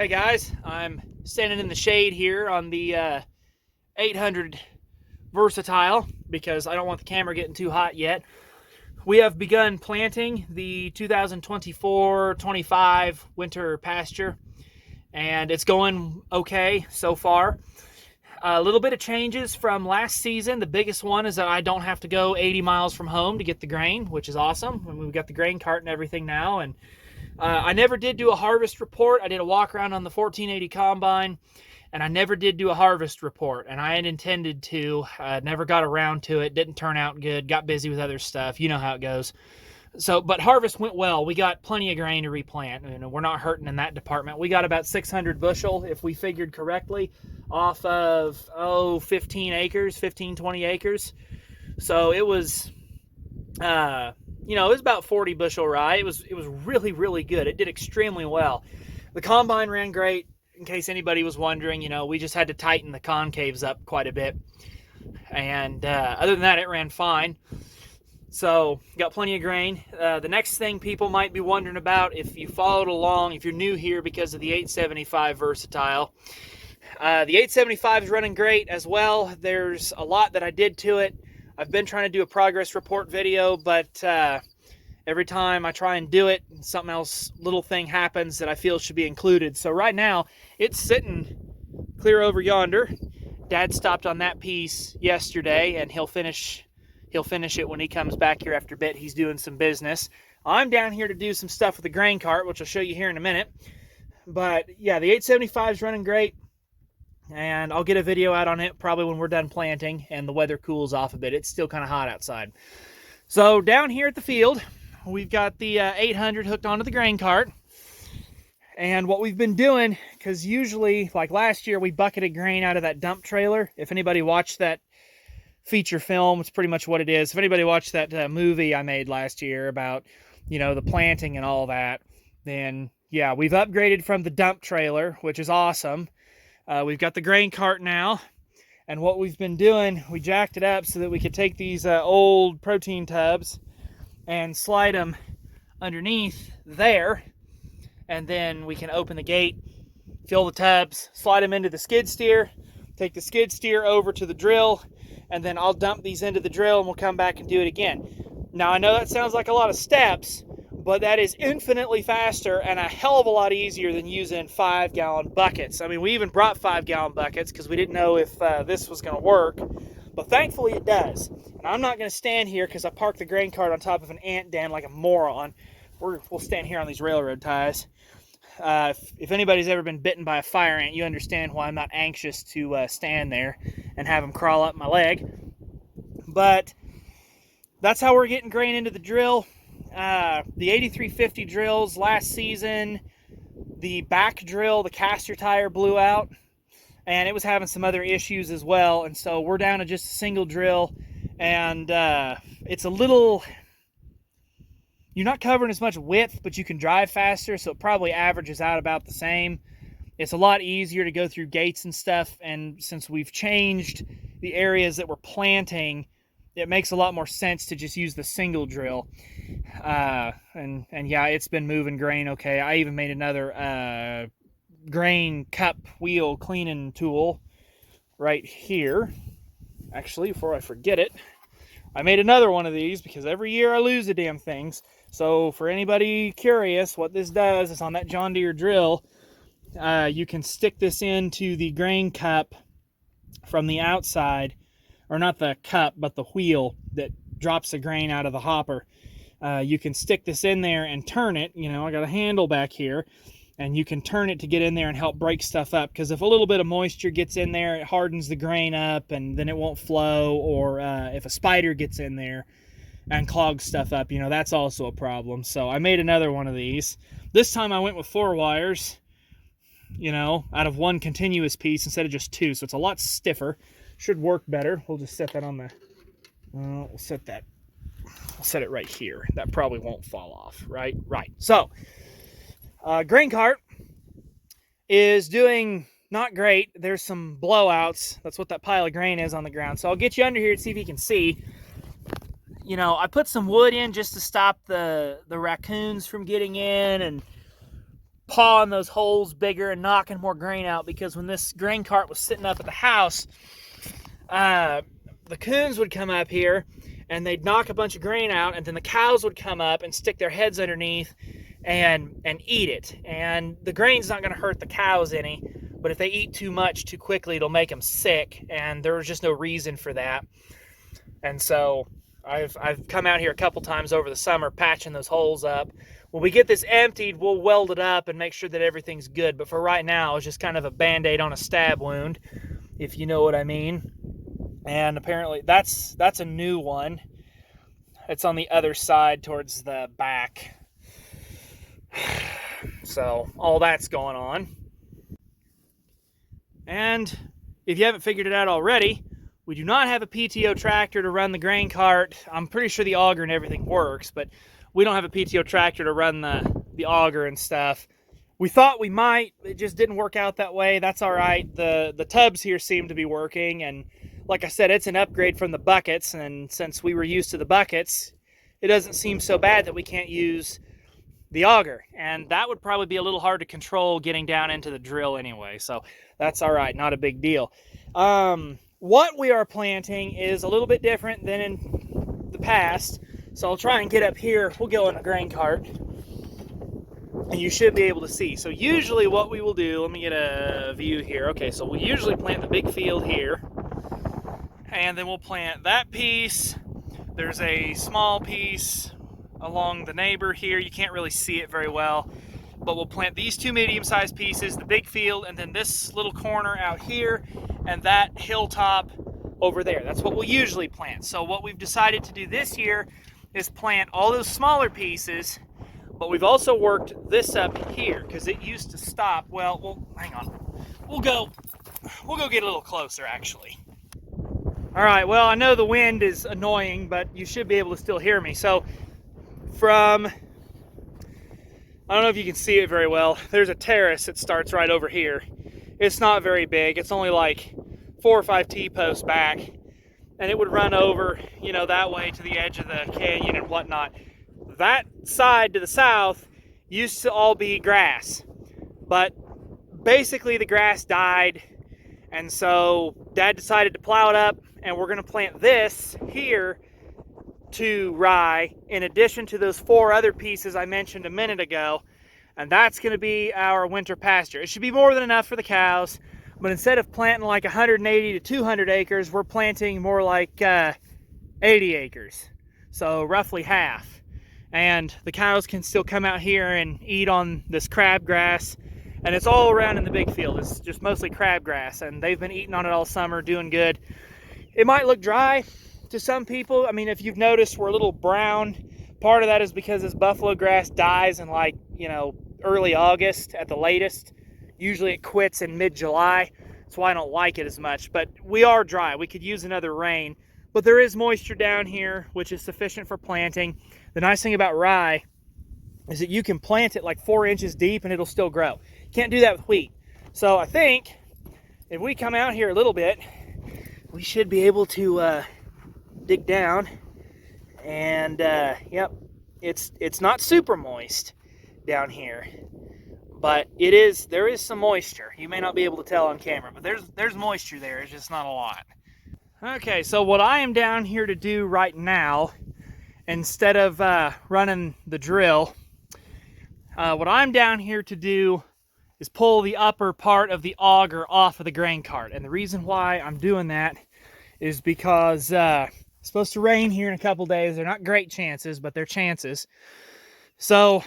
Hey guys, I'm standing in the shade here on the 800 Versatile because I don't want the camera getting too hot yet. We have begun planting the 2024-25 winter pasture, and it's going okay so far. A little bit of changes from last season. The biggest one is that I don't have to go 80 miles from home to get the grain, which is awesome. And we've got the grain cart and everything now. And I never did do a harvest report. I did a walk around on the 1480 combine, and I never did do a harvest report. And I had intended to, never got around to it. Didn't turn out good. Got busy with other stuff. You know how it goes. So, but harvest went well. We got plenty of grain to replant, and we're not hurting in that department. We got about 600 bushel, if we figured correctly, off of 15 acres, 20 acres. So it was it was about 40 bushel rye. It was really, really good. It did extremely well. The combine ran great. In case anybody was wondering, we just had to tighten the concaves up quite a bit. And other than that, it ran fine. So, got plenty of grain. The next thing people might be wondering about, if you followed along, if you're new here because of the 875 Versatile, the 875 is running great as well. There's a lot that I did to it. I've been trying to do a progress report video, but every time I try and do it, something else, little thing happens that I feel should be included. So right now, it's sitting clear over yonder. Dad stopped on that piece yesterday, and he'll finish it when he comes back here after a bit. He's doing some business. I'm down here to do some stuff with the grain cart, which I'll show you here in a minute. But yeah, the 875 is running great, and I'll get a video out on it probably when we're done planting and the weather cools off a bit. It's still kind of hot outside. So down here at the field, we've got the 800 hooked onto the grain cart. And what we've been doing, because usually, like last year, we bucketed grain out of that dump trailer. If anybody watched that feature film, it's pretty much what it is. If anybody watched that movie I made last year about, the planting and all that, then yeah, we've upgraded from the dump trailer, which is awesome. We've got the grain cart now, and what we've been doing, we jacked it up so that we could take these old protein tubs and slide them underneath there, and then we can open the gate, fill the tubs, slide them into the skid steer, take the skid steer over to the drill, and then I'll dump these into the drill and we'll come back and do it again. Now, I know that sounds like a lot of steps, but that is infinitely faster and a hell of a lot easier than using 5-gallon buckets. I mean, we even brought 5-gallon buckets because we didn't know if this was going to work, but thankfully it does. And I'm not going to stand here because I parked the grain cart on top of an ant den like a moron. We'll stand here on these railroad ties. If anybody's ever been bitten by a fire ant, you understand why I'm not anxious to stand there and have them crawl up my leg. But that's how we're getting grain into the drill. The 8350 drills last season, the back drill, the caster tire blew out, and it was having some other issues as well. And so we're down to just a single drill, and it's a little... You're not covering as much width, but you can drive faster, so it probably averages out about the same. It's a lot easier to go through gates and stuff, and since we've changed the areas that we're planting, it makes a lot more sense to just use the single drill. And yeah, it's been moving grain okay. I even made another grain cup wheel cleaning tool right here. Actually, before I forget it, I made another one of these because every year I lose the damn things. So for anybody curious, what this does is on that John Deere drill, you can stick this into the grain cup from the outside, or not the cup, but the wheel that drops the grain out of the hopper. You can stick this in there and turn it. I got a handle back here, and you can turn it to get in there and help break stuff up, because if a little bit of moisture gets in there, it hardens the grain up and then it won't flow, or if a spider gets in there and clogs stuff up, that's also a problem. So I made another one of these. This time I went with 4 wires, out of one continuous piece instead of just 2, so it's a lot stiffer. Should work better. We'll just set that on the, we'll set it right here. That probably won't fall off, right? Right. So, grain cart is doing not great. There's some blowouts. That's what that pile of grain is on the ground. So I'll get you under here to see if you can see. I put some wood in just to stop the raccoons from getting in and pawing those holes bigger and knocking more grain out, because when this grain cart was sitting up at the house, the coons would come up here and they'd knock a bunch of grain out, and then the cows would come up and stick their heads underneath and eat it. And the grain's not going to hurt the cows any, but if they eat too much too quickly, it'll make them sick, and there was just no reason for that. And so I've come out here a couple times over the summer patching those holes up. When we get this emptied, we'll weld it up and make sure that everything's good. But for right now, it's just kind of a Band-Aid on a stab wound, if you know what I mean. And apparently that's a new one. It's on the other side towards the back. So all that's going on. And if you haven't figured it out already, we do not have a PTO tractor to run the grain cart. I'm pretty sure the auger and everything works, but we don't have a PTO tractor to run the auger and stuff. We thought we might. It just didn't work out that way. That's all right. The tubs here seem to be working, and like I said, it's an upgrade from the buckets, and since we were used to the buckets, it doesn't seem so bad that we can't use the auger. And that would probably be a little hard to control getting down into the drill anyway, so that's all right, not a big deal. What we are planting is a little bit different than in the past, so I'll try and get up here. We'll go in a grain cart, and you should be able to see. So usually what we will do, let me get a view here. Okay, so we usually plant the big field here, and then we'll plant that piece. There's a small piece along the neighbor here. You can't really see it very well, but we'll plant these two medium-sized pieces, the big field, and then this little corner out here, and that hilltop over there. That's what we'll usually plant. So what we've decided to do this year is plant all those smaller pieces, but we've also worked this up here because it used to stop. Well, hang on. We'll go get a little closer, actually. All right, well, I know the wind is annoying, but you should be able to still hear me. So from, I don't know if you can see it very well, there's a terrace that starts right over here. It's not very big. It's only like 4 or 5 T-posts back, and it would run over, you know, that way to the edge of the canyon and whatnot. That side to the south used to all be grass, but basically the grass died, and so Dad decided to plow it up, and we're going to plant this here to rye in addition to those 4 other pieces I mentioned a minute ago, and that's going to be our winter pasture. It should be more than enough for the cows, but instead of planting like 180 to 200 acres, we're planting more like 80 acres, so roughly half. And the cows can still come out here and eat on this crabgrass, and it's all around in the big field. It's just mostly crabgrass, and they've been eating on it all summer, doing good. It might look dry to some people. I mean, if you've noticed, we're a little brown. Part of that is because this buffalo grass dies in, like, you know, early August at the latest. Usually it quits in mid-July. That's why I don't like it as much. But we are dry. We could use another rain. But there is moisture down here, which is sufficient for planting. The nice thing about rye is that you can plant it like 4 inches deep and it'll still grow. Can't do that with wheat. So I think if we come out here a little bit, we should be able to dig down, and yep, it's not super moist down here, but there is some moisture. You may not be able to tell on camera, but there's moisture there. It's just not a lot. Okay, so what I am down here to do right now, instead of running the drill, what I'm down here to do is pull the upper part of the auger off of the grain cart. And the reason why I'm doing that is because it's supposed to rain here in a couple days. They're not great chances, but they're chances. So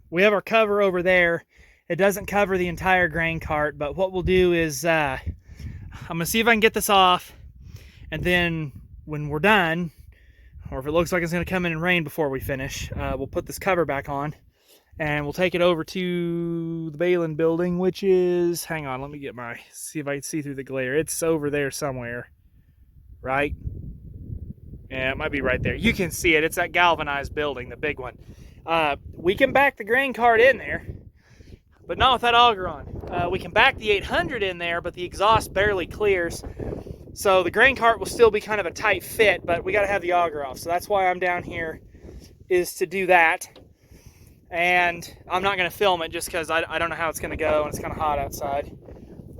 we have our cover over there. It doesn't cover the entire grain cart, but what we'll do is I'm going to see if I can get this off, and then when we're done, or if it looks like it's going to come in and rain before we finish, we'll put this cover back on, and we'll take it over to the Balin building, which is, hang on, let me get see if I can see through the glare. It's over there somewhere, right? Yeah, it might be right there. You can see it. It's that galvanized building, the big one. We can back the grain cart in there, but not with that auger on. We can back the 800 in there, but the exhaust barely clears. So the grain cart will still be kind of a tight fit, but we got to have the auger off. So that's why I'm down here, is to do that. and I'm not going to film it just because I don't know how it's going to go, and it's kind of hot outside.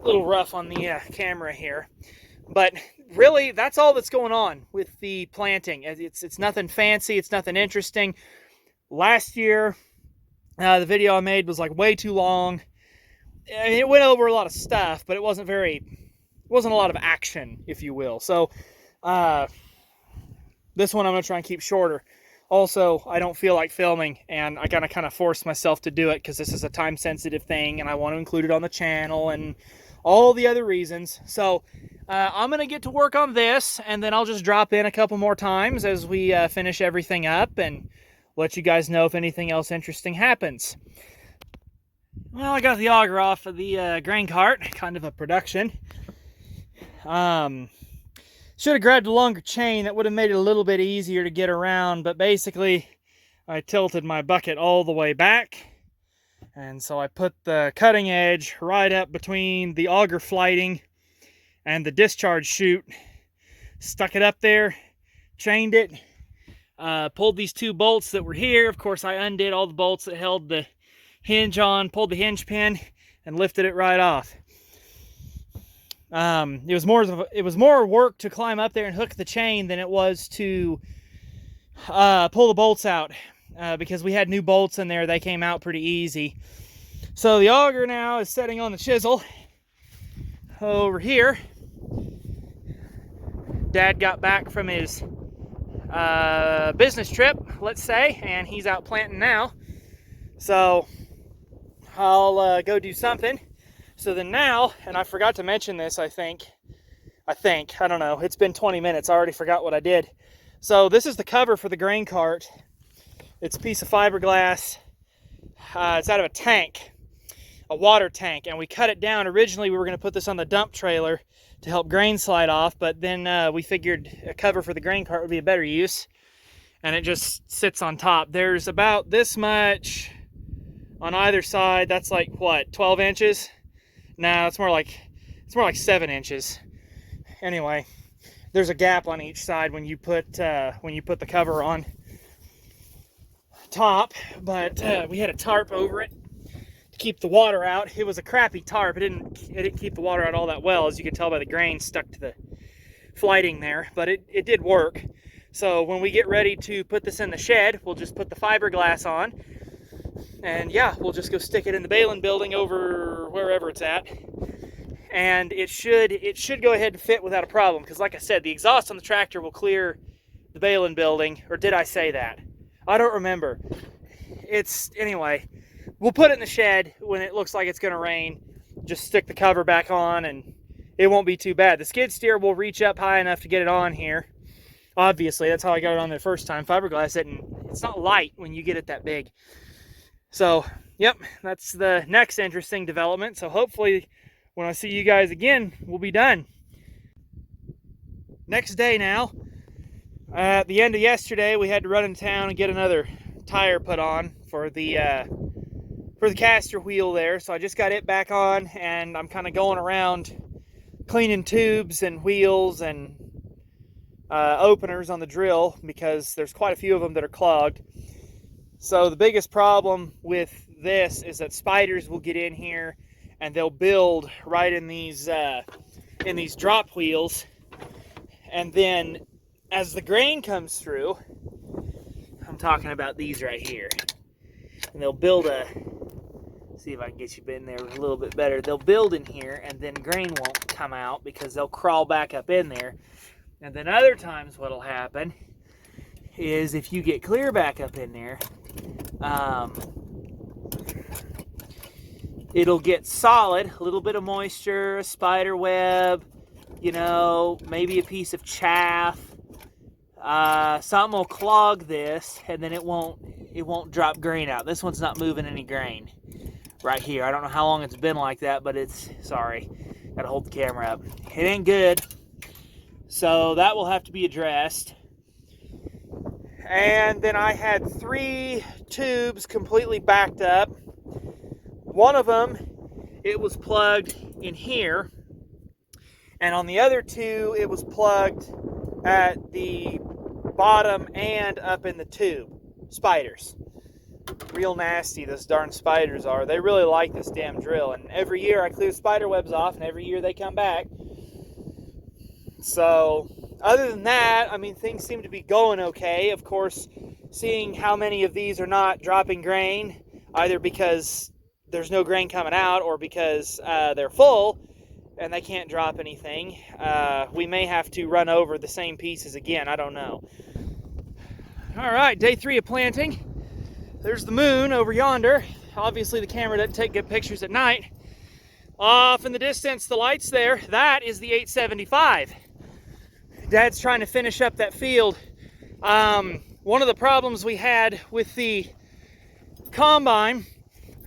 A little rough on the camera here. But really, that's all that's going on with the planting. It's nothing fancy. It's nothing interesting. Last year, the video I made was like way too long. I mean, it went over a lot of stuff, but it wasn't a lot of action, if you will. So this one I'm going to try and keep shorter. Also, I don't feel like filming, and I gotta kind of force myself to do it because this is a time-sensitive thing, and I want to include it on the channel and all the other reasons. So I'm going to get to work on this, and then I'll just drop in a couple more times as we finish everything up and let you guys know if anything else interesting happens. Well, I got the auger off of the grain cart, kind of a production. Should have grabbed a longer chain. That would have made it a little bit easier to get around, but basically I tilted my bucket all the way back, and so I put the cutting edge right up between the auger flighting and the discharge chute, stuck it up there, chained it, pulled these two bolts that were here. Of course, I undid all the bolts that held the hinge on, pulled the hinge pin, and lifted it right off. It was more work to climb up there and hook the chain than it was to pull the bolts out, because we had new bolts in there. They came out pretty easy. So the auger now is setting on the chisel over here. Dad got back from his business trip, let's say, and he's out planting now. So I'll go do something. So then now, and I forgot to mention this, I don't know, it's been 20 minutes, I already forgot what I did. So this is the cover for the grain cart. It's a piece of fiberglass. It's out of a tank, a water tank, and we cut it down. Originally we were going to put this on the dump trailer to help grain slide off, but then we figured a cover for the grain cart would be a better use, and it just sits on top. There's about this much on either side. That's like, what, 12 inches? No, it's more like 7 inches. Anyway, there's a gap on each side when you put the cover on top, but we had a tarp over it to keep the water out. It was a crappy tarp. It didn't keep the water out all that well, as you can tell by the grain stuck to the flighting there, but it did work. So when we get ready to put this in the shed, we'll just put the fiberglass on, and yeah, we'll just go stick it in the baling building over wherever it's at, and it should go ahead and fit without a problem, because like I said, the exhaust on the tractor will clear the baling building. Or did I say that? I don't remember. Anyway, we'll put it in the shed when it looks like it's going to rain. Just stick the cover back on and it won't be too bad. The skid steer will reach up high enough to get it on here. Obviously, that's how I got it on there the first time. Fiberglass it's not light when you get it that big. So, yep, that's the next interesting development. So hopefully when I see you guys again, we'll be done. Next day now. At the end of yesterday, we had to run into town and get another tire put on for the caster wheel there. So I just got it back on, and I'm kind of going around cleaning tubes and wheels and openers on the drill, because there's quite a few of them that are clogged. So the biggest problem with this is that spiders will get in here and they'll build right in these drop wheels, and then as the grain comes through, I'm talking about these right here, and they'll build see if I can get you in there a little bit better. They'll build in here, and then grain won't come out because they'll crawl back up in there. And then other times what'll happen is, if you get clear back up in there, it'll get solid, a little bit of moisture, a spider web, maybe a piece of chaff. Something will clog this, and then it won't drop grain out. This one's not moving any grain right here. I don't know how long it's been like that, but sorry, gotta hold the camera up. It ain't good. So that will have to be addressed. And then I had 3 tubes completely backed up. One of them, it was plugged in here, and on the other 2, it was plugged at the bottom and up in the tube. Spiders. Real nasty, those darn spiders are. They really like this damn drill, and every year I clear spider webs off, and every year they come back. So, other than that, I mean, things seem to be going okay. Of course, seeing how many of these are not dropping grain, either because there's no grain coming out or because they're full and they can't drop anything, we may have to run over the same pieces again. I don't know. All right, day 3 of planting. There's the moon over yonder. Obviously, the camera doesn't take good pictures at night. Off in the distance, the light's there. That is the 875. Dad's trying to finish up that field. One of the problems we had with the combine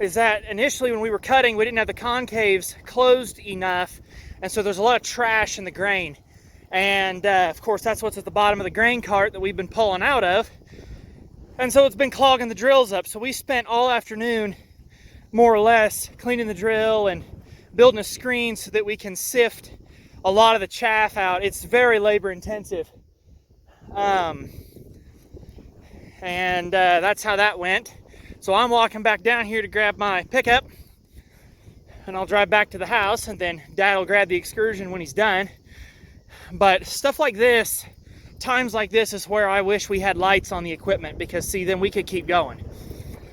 is that initially when we were cutting, we didn't have the concaves closed enough, and so there's a lot of trash in the grain. And of course, that's what's at the bottom of the grain cart that we've been pulling out of. And so it's been clogging the drills up. So we spent all afternoon, more or less, cleaning the drill and building a screen so that we can sift a lot of the chaff out. It's very labor intensive. And that's how that went. So I'm walking back down here to grab my pickup, and I'll drive back to the house, and then Dad will grab the excursion when he's done. But stuff like this, times like this, is where I wish we had lights on the equipment, because see, then we could keep going.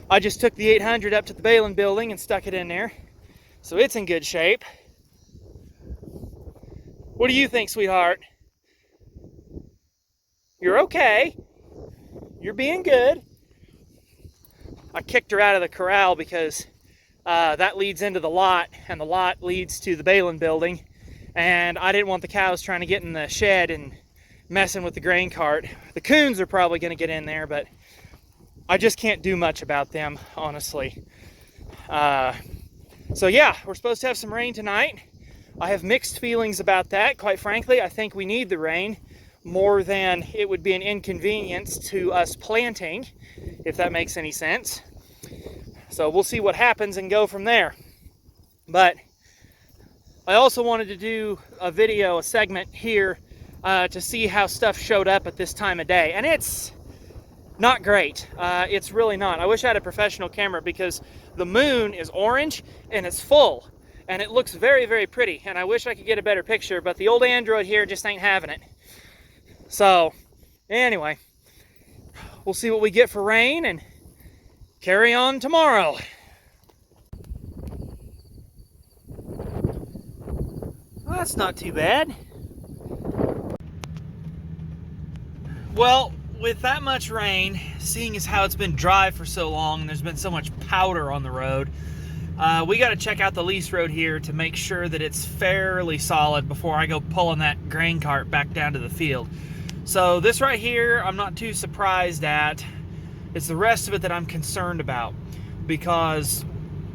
I just took the 800 up to the baling building and stuck it in there, so it's in good shape. What do you think, sweetheart? You're okay. You're being good. I kicked her out of the corral because that leads into the lot, and the lot leads to the baling building, and I didn't want the cows trying to get in the shed and messing with the grain cart. The coons are probably going to get in there, but I just can't do much about them, honestly. So yeah, we're supposed to have some rain tonight. I have mixed feelings about that. Quite frankly, I think we need the rain more than it would be an inconvenience to us planting, if that makes any sense. So we'll see what happens and go from there. But I also wanted to do a video, a segment here, to see how stuff showed up at this time of day. And it's not great. It's really not. I wish I had a professional camera, because the moon is orange and it's full. And it looks very, very pretty. And I wish I could get a better picture, but the old Android here just ain't having it. So, anyway, we'll see what we get for rain and carry on tomorrow. Well, that's not too bad. Well, with that much rain, seeing as how it's been dry for so long and there's been so much powder on the road, we got to check out the lease road here to make sure that it's fairly solid before I go pulling that grain cart back down to the field. So this right here, I'm not too surprised at. It's the rest of it that I'm concerned about, because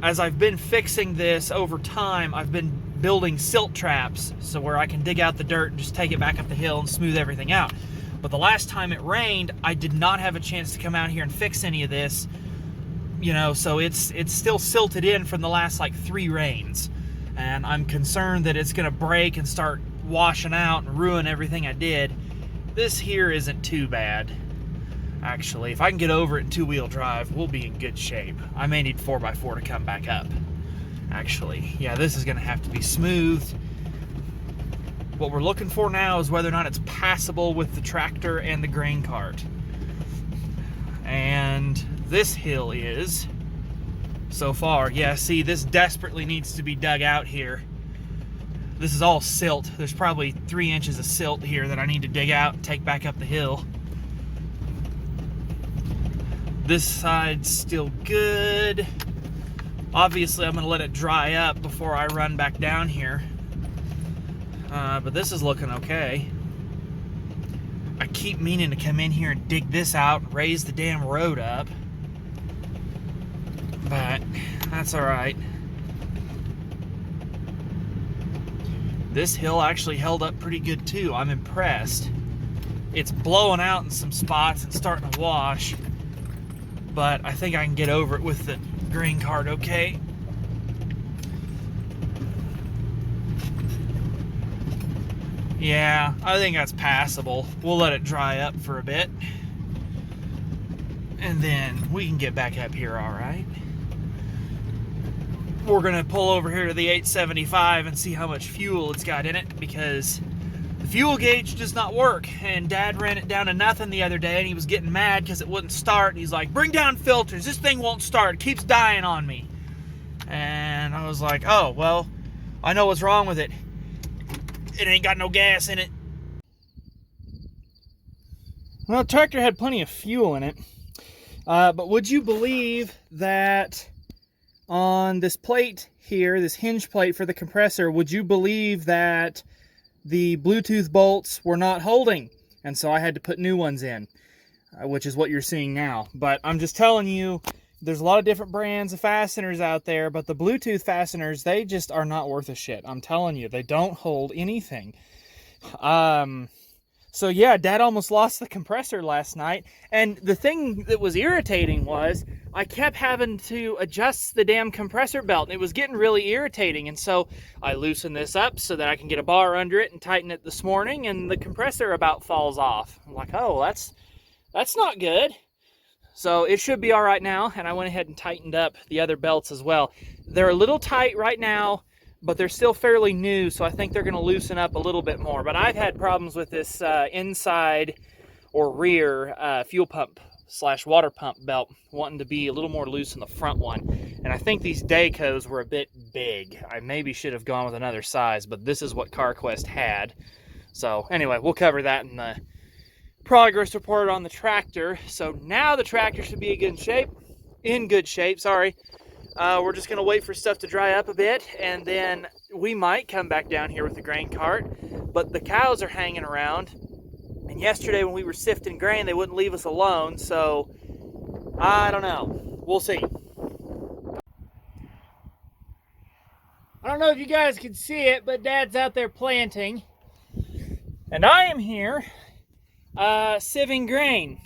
as I've been fixing this over time, I've been building silt traps so where I can dig out the dirt and just take it back up the hill and smooth everything out. But the last time it rained, I did not have a chance to come out here and fix any of this. You know, so it's still silted in from the last like 3 rains, and I'm concerned that it's gonna break and start washing out and ruin everything I did. This here isn't too bad, actually. If I can get over it in 2-wheel drive, we'll be in good shape. I may need 4x4 to come back up, actually. Yeah, this is gonna have to be smoothed. What we're looking for now is whether or not it's passable with the tractor and the grain cart. And this hill is, so far. Yeah, see, this desperately needs to be dug out here. This is all silt. There's probably 3 inches of silt here that I need to dig out and take back up the hill. This side's still good. Obviously, I'm gonna let it dry up before I run back down here. But this is looking okay. I keep meaning to come in here and dig this out and raise the damn road up, but that's all right. This hill actually held up pretty good too. I'm impressed. It's blowing out in some spots and starting to wash, but I think I can get over it with the grain cart okay. Yeah, I think that's passable. We'll let it dry up for a bit. And then we can get back up here all right. We're gonna pull over here to the 875 and see how much fuel it's got in it, because the fuel gauge does not work. And Dad ran it down to nothing the other day and he was getting mad because it wouldn't start. He's like, bring down filters, this thing won't start, it keeps dying on me. And I was like, oh, well, I know what's wrong with it. It ain't got no gas in it. Well, the tractor had plenty of fuel in it. But would you believe that on this plate here, this hinge plate for the compressor, would you believe that the Bluetooth bolts were not holding? And so I had to put new ones in, which is what you're seeing now. But I'm just telling you, there's a lot of different brands of fasteners out there, but the Bluetooth fasteners, they just are not worth a shit. I'm telling you, they don't hold anything. So yeah, Dad almost lost the compressor last night. And the thing that was irritating was I kept having to adjust the damn compressor belt. And it was getting really irritating. And so I loosened this up so that I can get a bar under it and tighten it this morning. And the compressor about falls off. I'm like, oh, that's not good. So it should be all right now. And I went ahead and tightened up the other belts as well. They're a little tight right now, but they're still fairly new, so I think they're going to loosen up a little bit more. But I've had problems with this inside or rear fuel pump / water pump belt wanting to be a little more loose in the front one. And I think these Daycos were a bit big. I maybe should have gone with another size, but this is what CarQuest had. So anyway, we'll cover that in the progress report on the tractor. So now the tractor should be in good shape. We're just going to wait for stuff to dry up a bit, and then we might come back down here with the grain cart. But the cows are hanging around, and yesterday when we were sifting grain, they wouldn't leave us alone, so I don't know. We'll see. I don't know if you guys can see it, but Dad's out there planting, and I am here sieving grain.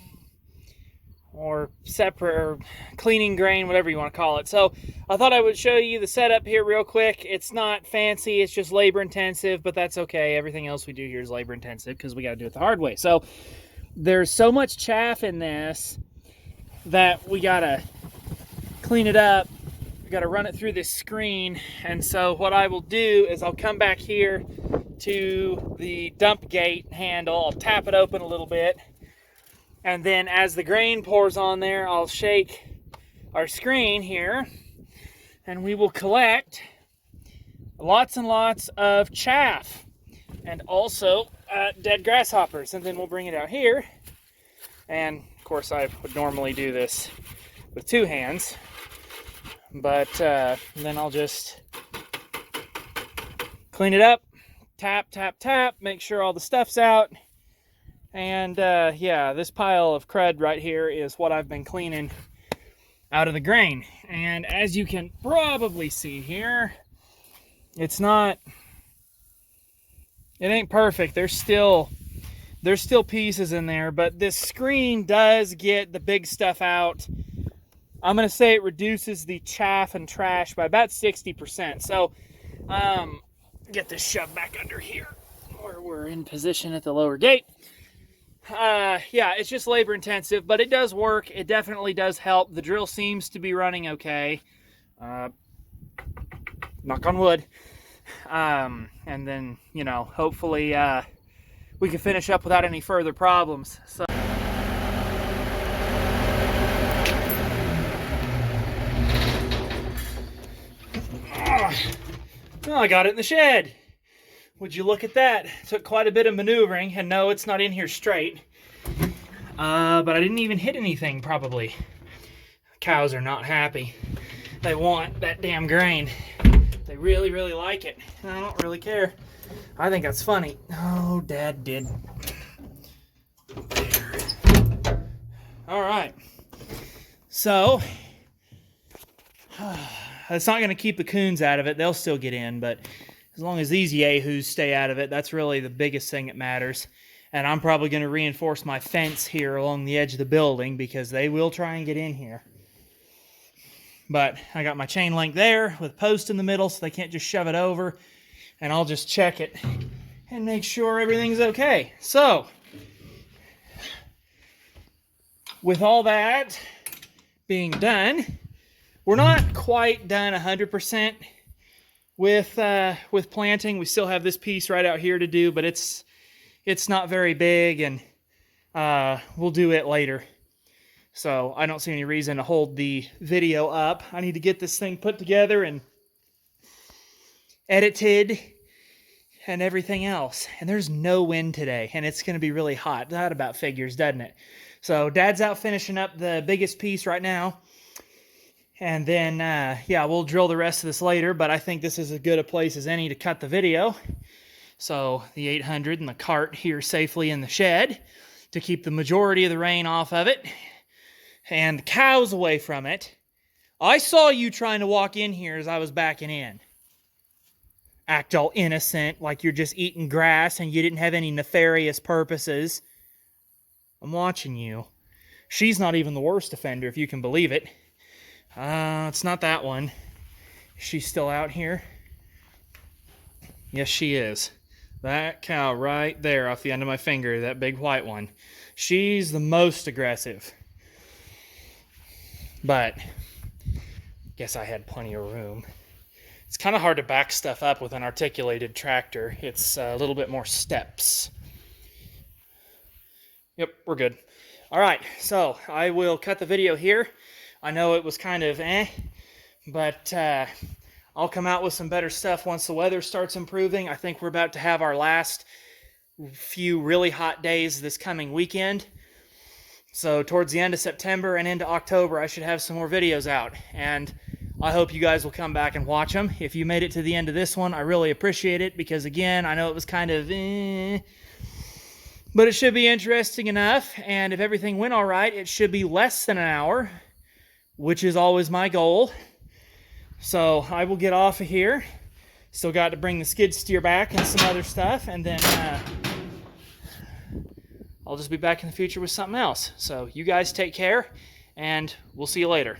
Or separate, or cleaning grain, whatever you want to call it. So I thought I would show you the setup here real quick. It's not fancy, it's just labor intensive, but that's okay. Everything else we do here is labor intensive because we got to do it the hard way. So there's so much chaff in this that we got to clean it up. We got to run it through this screen. And so what I will do is I'll come back here to the dump gate handle. I'll tap it open a little bit. And then as the grain pours on there, I'll shake our screen here, and we will collect lots and lots of chaff and also dead grasshoppers. And then we'll bring it out here. And of course, I would normally do this with two hands, but then I'll just clean it up, tap, tap, tap, make sure all the stuff's out. And yeah, this pile of crud right here is what I've been cleaning out of the grain. And as you can probably see here, it ain't perfect. There's still pieces in there, but this screen does get the big stuff out. I'm gonna say it reduces the chaff and trash by about 60%. So get this shoved back under here where we're in position at the lower gate. Yeah, it's just labor intensive, but it does work. It definitely does help. The drill seems to be running okay. Knock on wood. And then, you know, hopefully we can finish up without any further problems. So oh, I got it in the shed. Would you look at that? It took quite a bit of maneuvering, and no, it's not in here straight. But I didn't even hit anything, probably. Cows are not happy. They want that damn grain. They really, really like it. And I don't really care. I think that's funny. Oh, Dad did. There. All right. So, it's not going to keep the coons out of it. They'll still get in, but as long as these yahoos stay out of it, that's really the biggest thing that matters. And I'm probably going to reinforce my fence here along the edge of the building because they will try and get in here. But I got my chain link there with a post in the middle so they can't just shove it over. And I'll just check it and make sure everything's okay. So, with all that being done, we're not quite done 100% with planting. We still have this piece right out here to do, but it's not very big, and we'll do it later. So I don't see any reason to hold the video up. I need to get this thing put together and edited and everything else. And there's no wind today, and it's going to be really hot. That about figures, doesn't it? So Dad's out finishing up the biggest piece right now. And then, yeah, we'll drill the rest of this later, but I think this is as good a place as any to cut the video. So the 800 and the cart here safely in the shed to keep the majority of the rain off of it and the cows away from it. I saw you trying to walk in here as I was backing in. Act all innocent, like you're just eating grass and you didn't have any nefarious purposes. I'm watching you. She's not even the worst offender, if you can believe it. It's not that one. She's still out here. Yes, she is. That cow right there off the end of my finger, that big white one. She's the most aggressive. But guess I had plenty of room. It's kind of hard to back stuff up with an articulated tractor. It's a little bit more steps. Yep, we're good. All right, so I will cut the video here. I know it was kind of but I'll come out with some better stuff once the weather starts improving. I think we're about to have our last few really hot days this coming weekend. So towards the end of September and into October, I should have some more videos out. And I hope you guys will come back and watch them. If you made it to the end of this one, I really appreciate it. Because again, I know it was kind of but it should be interesting enough. And if everything went all right, it should be less than an hour, which is always my goal. So I will get off of here. Still got to bring the skid steer back and some other stuff. And then I'll just be back in the future with something else. So you guys take care, and we'll see you later.